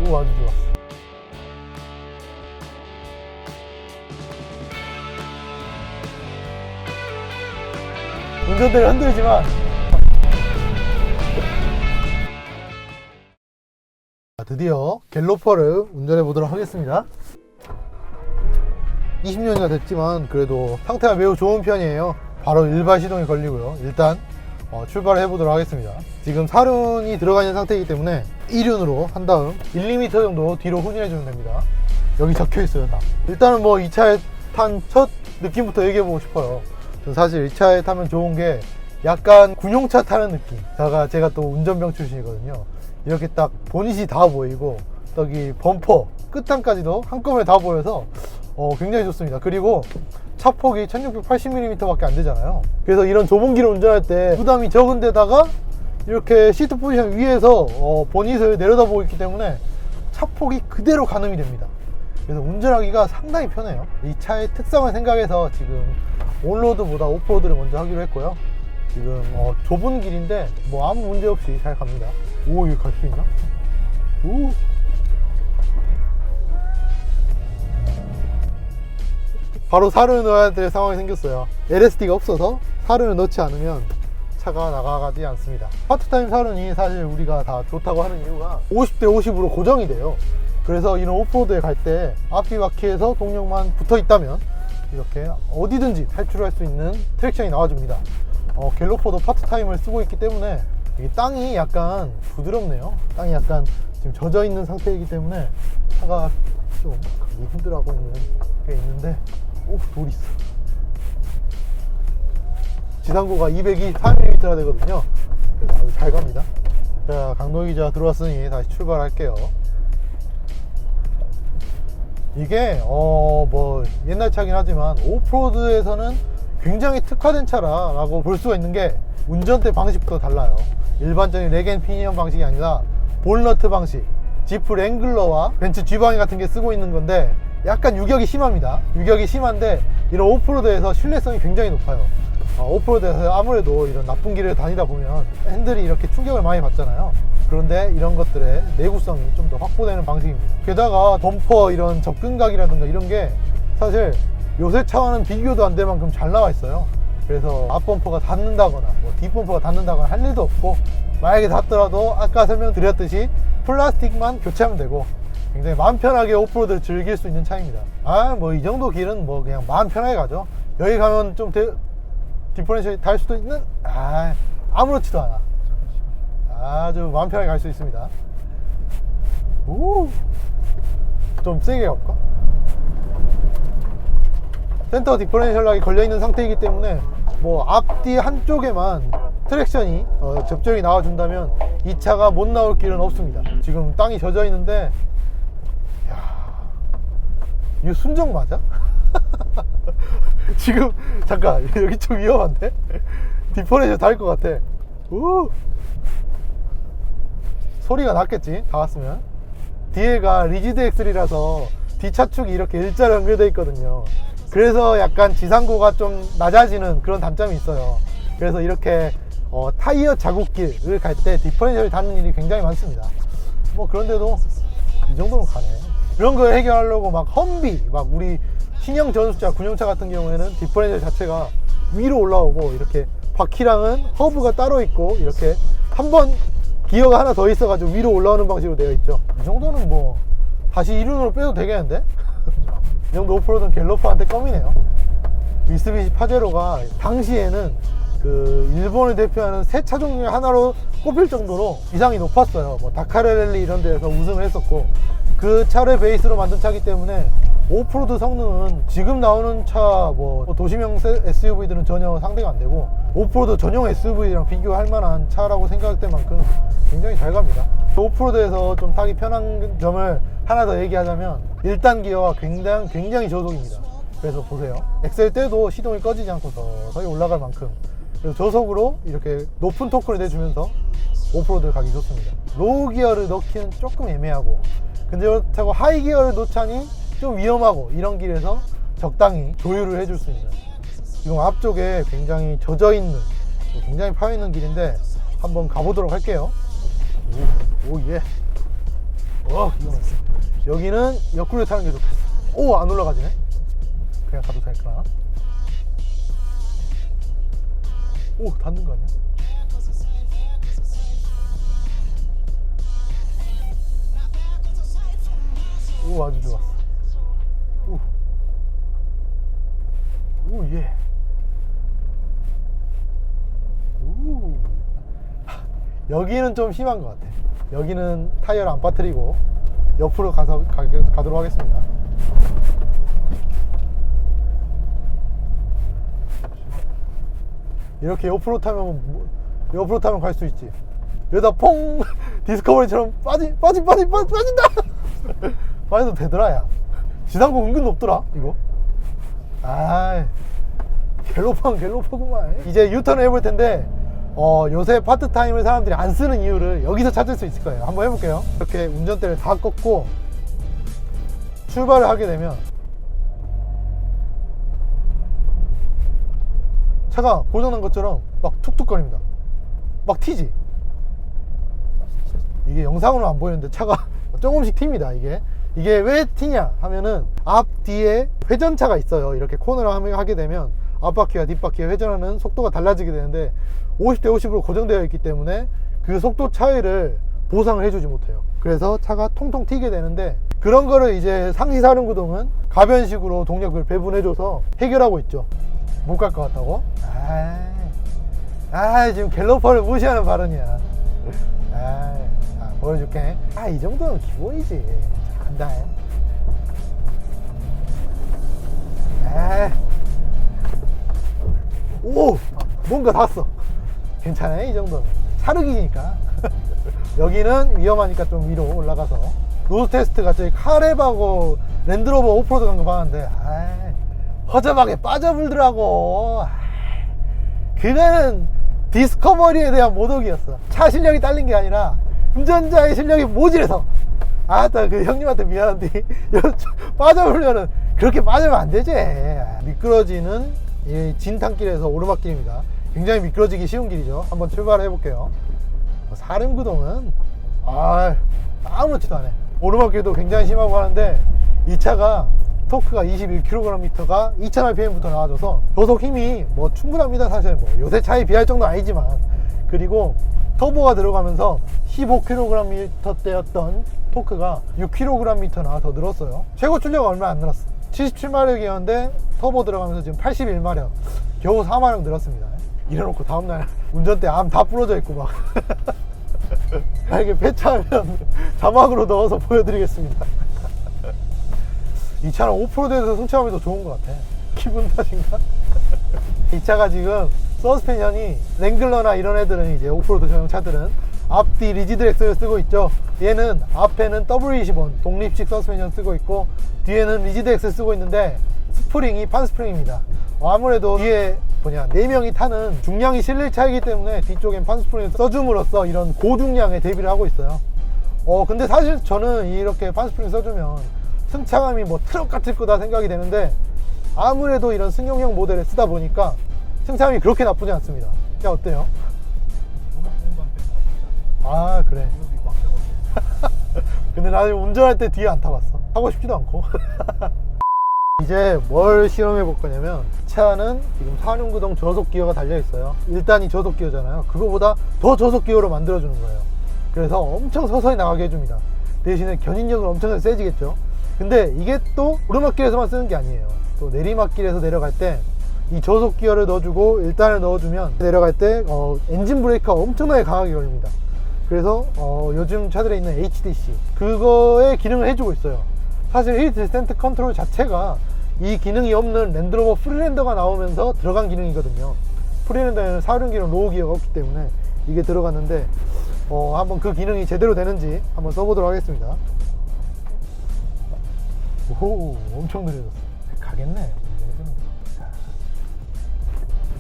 오, 아주 좋았어. 운전대를 흔들지만 드디어 갤로퍼를 운전해 보도록 하겠습니다. 20년이나 됐지만 그래도 상태가 매우 좋은 편이에요. 바로 일반 시동이 걸리고요. 일단 출발을 해보도록 하겠습니다. 지금 사륜이 들어가 있는 상태이기 때문에 1륜으로 한 다음 1mm 정도 뒤로 후진해 주면 됩니다. 여기 적혀 있어요, 다. 일단은 뭐 이 차에 탄 첫 느낌부터 얘기해 보고 싶어요. 사실 이 차에 타면 좋은 게 약간 군용차 타는 느낌. 제가 또 운전병 출신이거든요. 이렇게 딱 보닛이 다 보이고 여기 범퍼 끝단까지도 한꺼번에 다 보여서 굉장히 좋습니다. 그리고 차폭이 1680mm 밖에 안 되잖아요. 그래서 이런 좁은 길을 운전할 때 부담이 적은 데다가 이렇게 시트 포지션 위에서 보닛을 내려다보고 있기 때문에 차폭이 그대로 가늠이 됩니다. 그래서 운전하기가 상당히 편해요. 이 차의 특성을 생각해서 지금 온로드보다 오프로드를 먼저 하기로 했고요. 지금 좁은 길인데 뭐 아무 문제 없이 잘 갑니다. 오, 여기 갈 수 있나? 오. 바로 사륜을 넣어야 될 상황이 생겼어요. LSD가 없어서 사륜을 넣지 않으면 차가 나가지 않습니다. 파트타임 사륜이 사실 우리가 다 좋다고 하는 이유가 50대 50으로 고정이 돼요. 그래서 이런 오프로드에 갈 때 앞뒤 바퀴에서 동력만 붙어 있다면 이렇게 어디든지 탈출할 수 있는 트랙션이 나와줍니다. 갤로퍼도 파트타임을 쓰고 있기 때문에 이 땅이 약간 부드럽네요. 땅이 약간 지금 젖어 있는 상태이기 때문에 차가 좀 가기 힘들어하고 있는 게 있는데, 오, 돌 있어. 지상고가 224mm나 되거든요. 그래서 아주 잘 갑니다. 자, 강동기자 들어왔으니 다시 출발할게요. 이게 뭐 옛날 차긴 하지만 오프로드에서는 굉장히 특화된 차라고 볼 수가 있는 게 운전대 방식부터 달라요. 일반적인 렉 앤 피니언 방식이 아니라 볼너트 방식, 지프 랭글러와 벤츠 G방위 같은 게 쓰고 있는 건데 약간 유격이 심합니다. 유격이 심한데 이런 오프로드에서 신뢰성이 굉장히 높아요. 오프로드에서 아무래도 이런 나쁜 길을 다니다 보면 핸들이 이렇게 충격을 많이 받잖아요. 그런데 이런 것들의 내구성이 좀 더 확보되는 방식입니다. 게다가 범퍼 이런 접근각이라든가 이런 게 사실 요새 차와는 비교도 안 될 만큼 잘 나와 있어요. 그래서 앞범퍼가 닿는다거나 뭐 뒷범퍼가 닿는다거나 할 일도 없고, 만약에 닿더라도 아까 설명드렸듯이 플라스틱만 교체하면 되고 굉장히 마음 편하게 오프로드를 즐길 수 있는 차입니다. 뭐 이 정도 길은 뭐 그냥 마음 편하게 가죠. 여기 가면 좀 디퍼런셜이 달 수도 있는, 아무렇지도 않아. 아주 마음 편하게 갈 수 있습니다. 오, 좀 세게 가볼까? 센터 디퍼런셜락이 걸려있는 상태이기 때문에 뭐 앞뒤 한쪽에만 트랙션이 접점이 나와준다면 이 차가 못 나올 길은 없습니다. 지금 땅이 젖어 있는데, 야, 이거 순정 맞아? 지금 잠깐 여기 좀 위험한데? 디퍼런셜 닿을 것 같아. 우! 소리가 났겠지, 닿았으면. 뒤에가 리지드 엑셀이라서 뒷차축이 이렇게 일자로 연결되어 있거든요. 그래서 약간 지상고가 좀 낮아지는 그런 단점이 있어요. 그래서 이렇게 타이어 자국길을 갈 때 디퍼런셜이 닿는 일이 굉장히 많습니다. 뭐 그런데도 이 정도는 가네. 이런 걸 해결하려고 막 험비, 막 우리 신형 전수차, 군용차 같은 경우에는 디퍼런셜 자체가 위로 올라오고 이렇게 바퀴랑은 허브가 따로 있고 이렇게 한번 기어가 하나 더 있어가지고 위로 올라오는 방식으로 되어 있죠. 이 정도는 뭐 다시 1륜으로 빼도 되겠는데? 이 정도 오프로드는 갤로퍼한테 껌이네요. 미쓰비시 파제로가 당시에는 그 일본을 대표하는 새 차 종류 하나로 꼽힐 정도로 위상이 높았어요. 뭐 다카르 랠리 이런 데에서 우승을 했었고, 그 차를 베이스로 만든 차기 때문에 오프로드 성능은 지금 나오는 차 뭐 도심형 SUV들은 전혀 상대가 안 되고, 오프로드 전용 SUV랑 비교할 만한 차라고 생각할 때만큼 굉장히 잘 갑니다. 오프로드에서 좀 타기 편한 점을 하나 더 얘기하자면 1단 기어가 굉장히 저속입니다. 그래서 보세요, 엑셀 때도 시동이 꺼지지 않고 서서히 올라갈 만큼, 그래서 저속으로 이렇게 높은 토크를 내주면서 오프로드를 가기 좋습니다. 로우 기어를 넣기는 조금 애매하고, 근데 그렇다고 하이 기어를 놓자니 좀 위험하고, 이런 길에서 적당히 조율을 해줄 수 있는, 지금 앞쪽에 굉장히 젖어있는, 굉장히 파여있는 길인데 한번 가보도록 할게요. 오, 예. 기가 막혀. 여기는 옆구리에 타는 게 좋겠어. 오, 안 올라가지네. 그냥 가도 될까? 오, 닿는 거 아니야? 오, 아주 좋았어. 오, 예. 오. 여기는 좀 심한 것 같아. 여기는 타이어를 안 빠뜨리고 옆으로 가도록 하겠습니다. 이렇게 옆으로 타면 갈 수 있지. 이러다 퐁 디스커버리처럼 빠진다. 빠져도 되더라. 야, 지상고 은근 높더라 이거. 아, 갤로퍼구만. 이제 유턴을 해볼 텐데 요새 파트타임을 사람들이 안 쓰는 이유를 여기서 찾을 수 있을 거예요. 한번 해볼게요. 이렇게 운전대를 다 꺾고 출발을 하게 되면 차가 고장난 것처럼 막 툭툭거립니다. 막 튀지. 이게 영상으로 안 보이는데 차가 조금씩 튑니다. 이게 왜 튀냐 하면은 앞뒤에 회전차가 있어요. 이렇게 코너를 하게 되면 앞바퀴와 뒷바퀴의 회전하는 속도가 달라지게 되는데 50대 50으로 고정되어 있기 때문에 그 속도 차이를 보상을 해주지 못해요. 그래서 차가 통통 튀게 되는데, 그런 거를 이제 상시사륜구동은 가변식으로 동력을 배분해줘서 해결하고 있죠. 못 갈 것 같다고? 지금 갤로퍼를 무시하는 발언이야. 보여줄게. 이 정도는 기본이지. 간다. 오, 뭔가 닿았어. 괜찮아, 이 정도는. 차르기니까. 여기는 위험하니까 좀 위로 올라가서 로드 테스트가 저희 카랩하고 랜드로버 오프로드 간 거 봤는데 허접하게 빠져불더라고. 그거는 디스커버리에 대한 모독이었어. 차 실력이 딸린 게 아니라 운전자의 실력이 모질해서. 그 형님한테 미안한데 빠져보려는 그렇게 빠지면 안 되지. 미끄러지는 이 진탄길에서 오르막길입니다. 굉장히 미끄러지기 쉬운 길이죠. 한번 출발해 볼게요. 사륜구동은 아무렇지도 않아. 오르막길도 굉장히 심하고 하는데 이 차가 토크가 21kgm가 2000rpm부터 나와줘서 저속 힘이 충분합니다. 사실 요새 차에 비할 정도는 아니지만, 그리고 터보가 들어가면서 15kgm대였던 토크가 6kgm 나와서 늘었어요. 최고 출력은 얼마 안 늘었어. 77마력이었는데 터보 들어가면서 지금 81마력, 겨우 4마력 늘었습니다. 이래놓고 다음날 운전대 암 다 부러져 있고 막 이게 폐차하면 자막으로 넣어서 보여드리겠습니다. 이 차는 오프로드에서 승차감이 더 좋은 것 같아. 기분 탓인가? 이 차가 지금 서스펜션이 랭글러나 이런 애들은, 이제 오프로드 전용 차들은 앞뒤 리지드 엑스를 쓰고 있죠. 얘는 앞에는 W21 독립식 서스펜션 쓰고 있고 뒤에는 리지드 엑스 쓰고 있는데 스프링이 판스프링입니다. 아무래도 뒤에 4명이 타는 중량이 실릴 차이기 때문에 뒤쪽엔 판스프링을 써줌으로써 이런 고중량에 대비를 하고 있어요. 근데 사실 저는 이렇게 판스프링 써주면 승차감이 트럭 같을 거다 생각이 되는데, 아무래도 이런 승용형 모델을 쓰다 보니까 승차감이 그렇게 나쁘지 않습니다. 야, 어때요? 그래. 근데 나는 운전할 때 뒤에 안 타봤어. 타고 싶지도 않고. 이제 뭘 실험해 볼 거냐면, 차는 지금 사륜구동 저속기어가 달려있어요. 1단이 저속기어잖아요. 그거보다 더 저속기어로 만들어주는 거예요. 그래서 엄청 서서히 나가게 해줍니다. 대신에 견인력은 엄청 세지겠죠. 근데 이게 또 오르막길에서만 쓰는 게 아니에요. 또 내리막길에서 내려갈 때 이 저속기어를 넣어주고 1단을 넣어주면 내려갈 때 엔진 브레이크가 엄청나게 강하게 걸립니다. 그래서 요즘 차들에 있는 HDC 그거의 기능을 해주고 있어요. 사실 힐 디스턴트 컨트롤 자체가 이 기능이 없는 랜드로버 프리랜더가 나오면서 들어간 기능이거든요. 프리랜더에는 사륜 기능 로우 기어가 없기 때문에 이게 들어갔는데 한번 그 기능이 제대로 되는지 한번 써보도록 하겠습니다. 오, 엄청 느려졌어. 가겠네.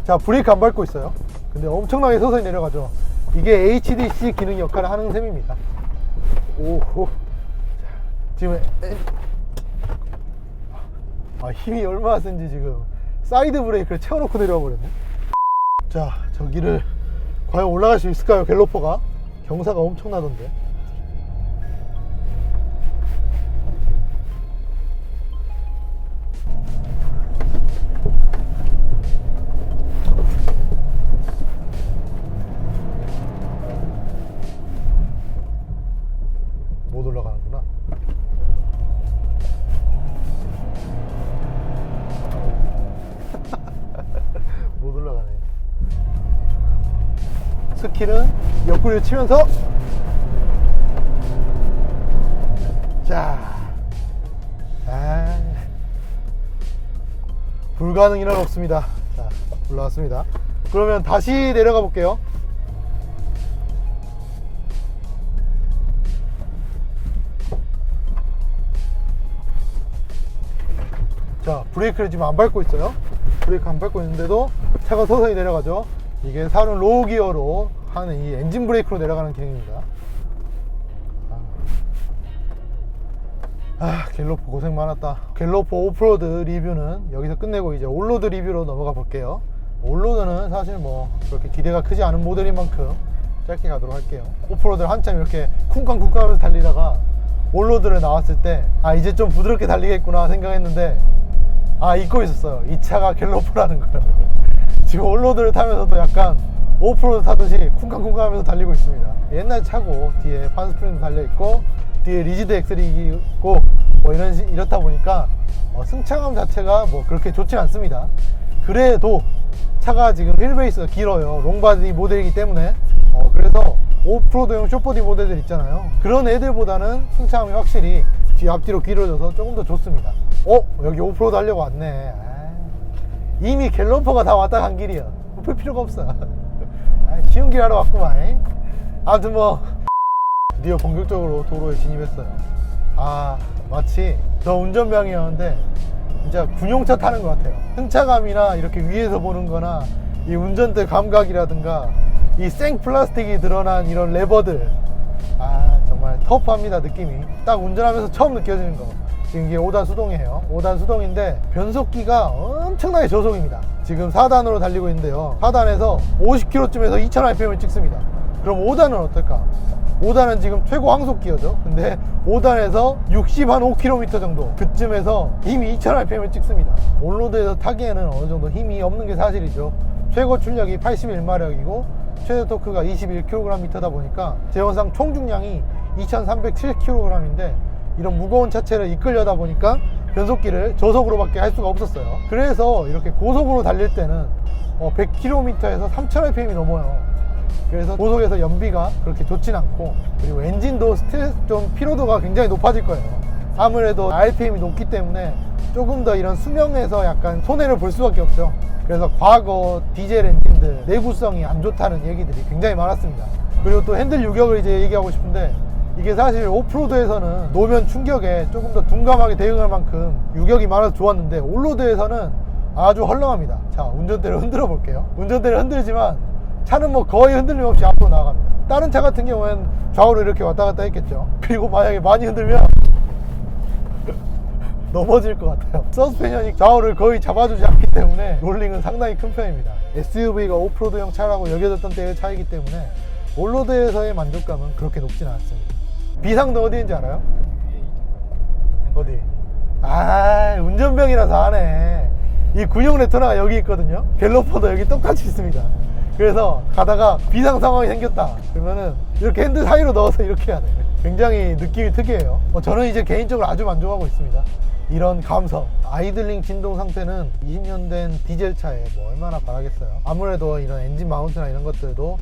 자, 브레이크 안 밟고 있어요. 근데 엄청나게 서서히 내려가죠. 이게 HDC 기능 역할을 하는 셈입니다. 오호. 지금 힘이 얼마나 센지 지금 사이드 브레이크를 채워놓고 내려와 버렸네. 자, 저기를 과연 올라갈 수 있을까요? 갤로퍼가 경사가 엄청나던데. 못 올라가는구나. 못 올라가네. 스킬은 옆구리를 치면서, 자, 불가능이란 없습니다. 자, 올라왔습니다. 그러면 다시 내려가 볼게요. 자, 브레이크를 지금 안 밟고 있어요. 브레이크 안 밟고 있는데도 차가 서서히 내려가죠. 이게 사륜 로우 기어로 하는 이 엔진 브레이크로 내려가는 기능입니다. 갤로포 고생 많았다. 갤로포 오프로드 리뷰는 여기서 끝내고 이제 올로드 리뷰로 넘어가 볼게요. 올로드는 사실 뭐 그렇게 기대가 크지 않은 모델인 만큼 짧게 가도록 할게요. 오프로드를 한참 이렇게 쿵쾅쿵쾅 하면서 달리다가 올로드를 나왔을 때 이제 좀 부드럽게 달리겠구나 생각했는데 잊고 있었어요. 이 차가 갤로포라는 걸. 지금 올로드를 타면서도 약간 오프로드 타듯이 쿵쾅쿵쾅 하면서 달리고 있습니다. 옛날 차고 뒤에 판스프링도 달려있고 뒤에 리지드 엑셀이 있고 뭐 이렇다 보니까 승차감 자체가 뭐 그렇게 좋진 않습니다. 그래도 차가 지금 휠베이스가 길어요. 롱바디 모델이기 때문에 그래서 오프로드용 쇼보디 모델들 있잖아요. 그런 애들보다는 승차감이 확실히 뒤 앞뒤로 길어져서 조금 더 좋습니다. 여기 오프로드 하려고 왔네. 이미 갤로퍼가 다 왔다 간 길이야. 볼 필요가 없어. 쉬운 길 하러 왔구만. 아무튼 뭐 드디어 본격적으로 도로에 진입했어요. 마치 저 운전병이었는데 진짜 군용차 타는 것 같아요. 승차감이나 이렇게 위에서 보는 거나 이 운전대 감각이라든가 이 생 플라스틱이 드러난 이런 레버들, 정말 터프합니다. 느낌이 딱 운전하면서 처음 느껴지는 거. 지금 이게 5단 수동이에요. 5단 수동인데 변속기가 엄청나게 저속입니다. 지금 4단으로 달리고 있는데요. 4단에서 50km쯤에서 2000rpm을 찍습니다. 그럼 5단은 어떨까? 5단은 지금 최고 항속 기어죠. 근데 5단에서 65km 정도 그쯤에서 이미 2000rpm을 찍습니다. 올로드에서 타기에는 어느 정도 힘이 없는 게 사실이죠. 최고 출력이 81마력이고 최대 토크가 21kgm다 보니까 제원상 총 중량이 2307kg인데 이런 무거운 차체를 이끌려다 보니까 변속기를 저속으로 밖에 할 수가 없었어요. 그래서 이렇게 고속으로 달릴 때는 100km에서 3000rpm이 넘어요. 그래서 고속에서 연비가 그렇게 좋진 않고, 그리고 엔진도 좀 피로도가 굉장히 높아질 거예요. 아무래도 RPM이 높기 때문에 조금 더 이런 수명에서 약간 손해를 볼 수밖에 없죠. 그래서 과거 디젤 엔진들 내구성이 안 좋다는 얘기들이 굉장히 많았습니다. 그리고 또 핸들 유격을 이제 얘기하고 싶은데, 이게 사실 오프로드에서는 노면 충격에 조금 더 둔감하게 대응할 만큼 유격이 많아서 좋았는데, 올로드에서는 아주 헐렁합니다. 자, 운전대를 흔들어 볼게요. 운전대를 흔들지만 차는 뭐 거의 흔들림 없이 앞으로 나아갑니다. 다른 차 같은 경우에는 좌우로 이렇게 왔다 갔다 했겠죠. 그리고 만약에 많이 흔들면 넘어질 것 같아요. 서스펜션이 좌우를 거의 잡아주지 않기 때문에 롤링은 상당히 큰 편입니다. SUV가 오프로드용 차라고 여겨졌던 때의 차이기 때문에 올로드에서의 만족감은 그렇게 높지는 않습니다. 비상등 어디인지 알아요? 어디? 운전병이라서 하네. 이 군용 레토나가 여기 있거든요. 갤로퍼도 여기 똑같이 있습니다. 그래서 가다가 비상 상황이 생겼다 그러면은 이렇게 핸들 사이로 넣어서 이렇게 해야 돼. 굉장히 느낌이 특이해요. 저는 이제 개인적으로 아주 만족하고 있습니다. 이런 감성, 아이들링 진동 상태는 20년 된 디젤 차에 뭐 얼마나 바라겠어요. 아무래도 이런 엔진 마운트나 이런 것들도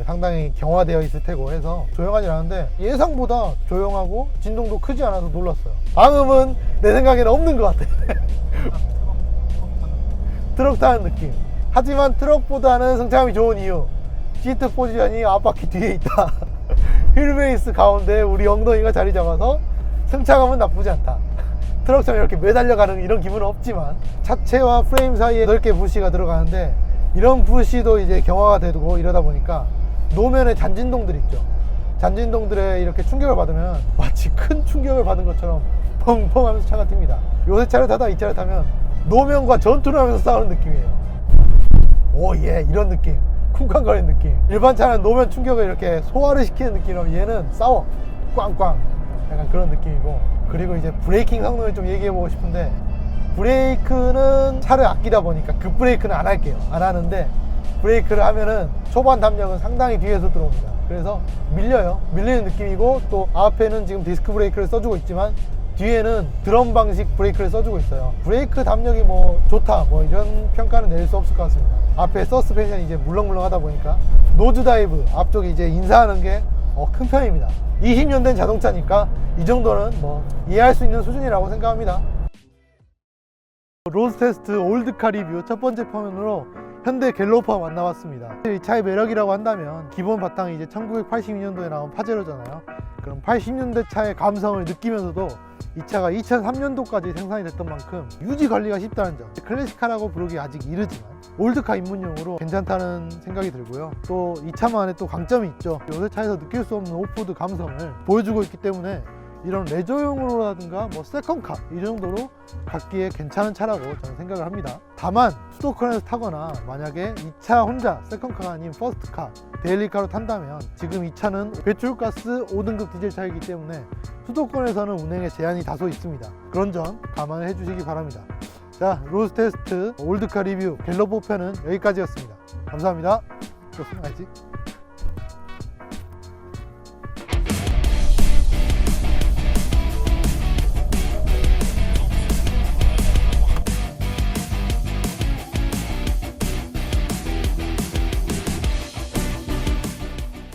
상당히 경화되어 있을 테고 해서 조용하진 않은데 예상보다 조용하고 진동도 크지 않아서 놀랐어요. 방음은 내 생각에는 없는 것 같아. 트럭 타는 느낌. 하지만 트럭보다는 승차감이 좋은 이유, 시트 포지션이 앞바퀴 뒤에 있다. 휠베이스 가운데 우리 엉덩이가 자리 잡아서 승차감은 나쁘지 않다. 트럭처럼 이렇게 매달려가는 이런 기분은 없지만 차체와 프레임 사이에 넓게 부시가 들어가는데, 이런 부시도 이제 경화가 되고 이러다 보니까 노면에 잔진동들 있죠. 잔진동들에 이렇게 충격을 받으면 마치 큰 충격을 받은 것처럼 펑펑 하면서 차가 튑니다. 요새 차를 타다 이 차를 타면 노면과 전투를 하면서 싸우는 느낌이에요. 오예, 이런 느낌. 쿵쾅거리는 느낌. 일반 차는 노면 충격을 이렇게 소화를 시키는 느낌이라면 얘는 싸워. 꽝꽝. 약간 그런 느낌이고, 그리고 이제 브레이킹 성능을 좀 얘기해 보고 싶은데, 브레이크는 차를 아끼다 보니까 급 브레이크는 안 할게요. 안 하는데 브레이크를 하면은 초반 담력은 상당히 뒤에서 들어옵니다. 그래서 밀려요. 밀리는 느낌이고, 또 앞에는 지금 디스크 브레이크를 써주고 있지만 뒤에는 드럼 방식 브레이크를 써주고 있어요. 브레이크 담력이 뭐 좋다 뭐 이런 평가는 내릴 수 없을 것 같습니다. 앞에 서스펜션이 이제 물렁물렁 하다 보니까 노즈 다이브 앞쪽이 이제 인사하는 게 큰 편입니다. 20년 된 자동차니까 이 정도는 뭐 이해할 수 있는 수준이라고 생각합니다. 로드 테스트 올드카 리뷰 첫 번째 편으로 현대 갤로퍼 만나봤습니다. 이 차의 매력이라고 한다면 기본 바탕이 이제 1982년도에 나온 파제로잖아요. 그럼 80년대 차의 감성을 느끼면서도 이 차가 2003년도까지 생산이 됐던 만큼 유지 관리가 쉽다는 점, 클래식카라고 부르기 아직 이르지만 올드카 입문용으로 괜찮다는 생각이 들고요. 또 이 차만의 또 강점이 있죠. 요새 차에서 느낄 수 없는 오프로드 감성을 보여주고 있기 때문에 이런 레저용으로라든가 뭐 세컨카 이 정도로 갖기에 괜찮은 차라고 저는 생각을 합니다. 다만 수도권에서 타거나 만약에 이 차 혼자 세컨카가 아닌 퍼스트카, 데일리카로 탄다면 지금 이 차는 배출가스 5등급 디젤 차이기 때문에 수도권에서는 운행에 제한이 다소 있습니다. 그런 점 감안을 해주시기 바랍니다. 자, 로드 테스트 올드카 리뷰 갤로퍼 편은 여기까지였습니다. 감사합니다. 좋습니다.